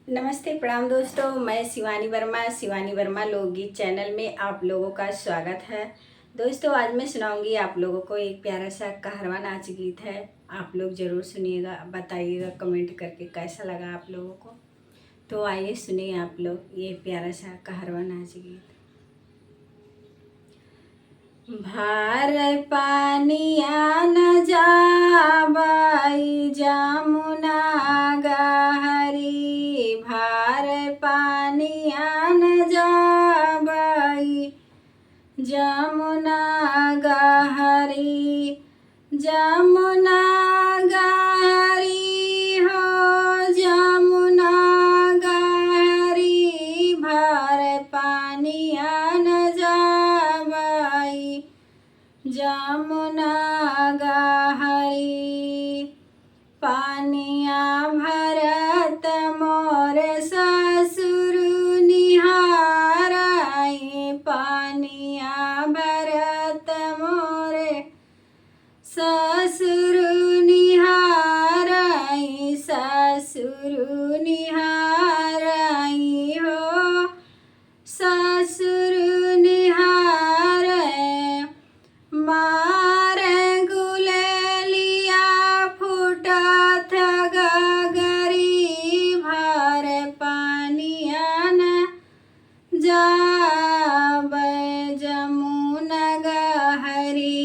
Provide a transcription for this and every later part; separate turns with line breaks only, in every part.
नमस्ते प्रणाम दोस्तों, मैं शिवानी वर्मा लोकगीत चैनल में आप लोगों का स्वागत है। दोस्तों, आज मैं सुनाऊंगी आप लोगों को एक प्यारा सा कहरवा नाच गीत है। आप लोग ज़रूर सुनिएगा, बताइएगा कमेंट करके कैसा लगा आप लोगों को। तो आइए सुनिए आप लोग ये प्यारा सा कहरवा नाच गीत। भार पानिया न जाबाई जमुना गहरी, भार पानिया न जाबाई जमुना गहरी, जमुना गहरी हो जमुना गहरी, भार पानिया न जाबाई जमुना गहरी। पानिया भरत मोर ससुर निहाराई, पानिया भरत मोरे ससुर निहाराई, ससुर निहाराई हो ससुर निहाराई। मारे गुलेलिया फूटत गगरी, भार पानिया न जाबै जमुना गहरी,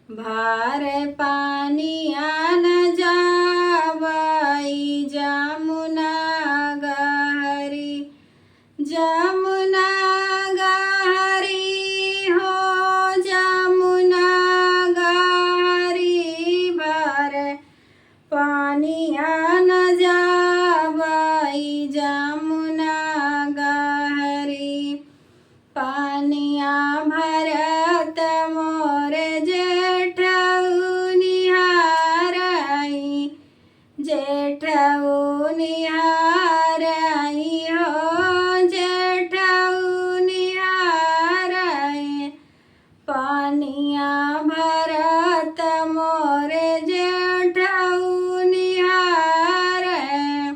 भार पानिया न जाबै जमुना गहरी, जमुना गहरी हो जमुना गहरी, भार पानिया न जाबाई जमुना गहरी। पानिया भरत मोर जेठऊ निहाराई, जेठऊ निहाराई हो जेठऊ निहाराई। पानिया भरत मोर जेठऊ निहाराई।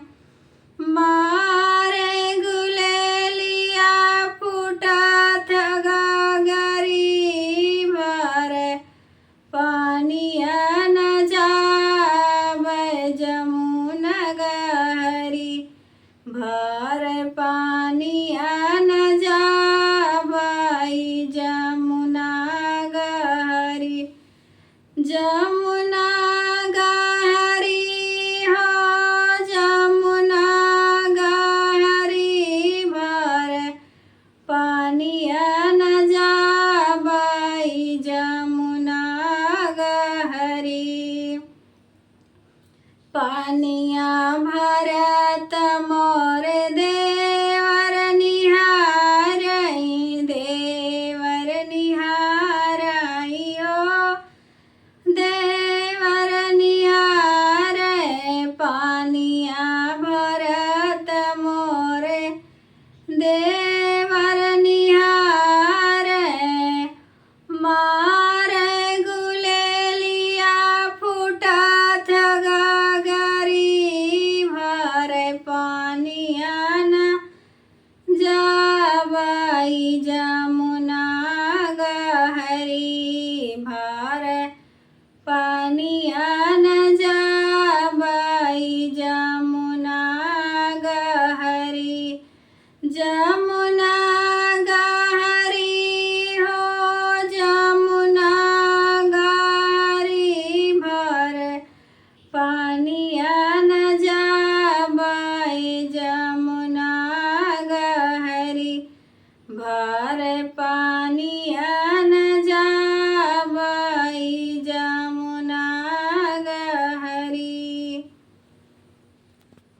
मारे गुलेलिया फूटत गगरी, भार पानिया न जाबै जमुना गहरी, भार पानिया न जाबै जमुना गहरी, जमुना गहरी हो जमुना गहरी, भार पानिया न जाबै जमुना गहरी। पानिया भरत मोर देवर निहाराई, देवर निहाराई हो देवर निहाराई। पानिया भरत मोर देवर निहाराई। मारे गुलेलिया फूटत गगरी, भार पानी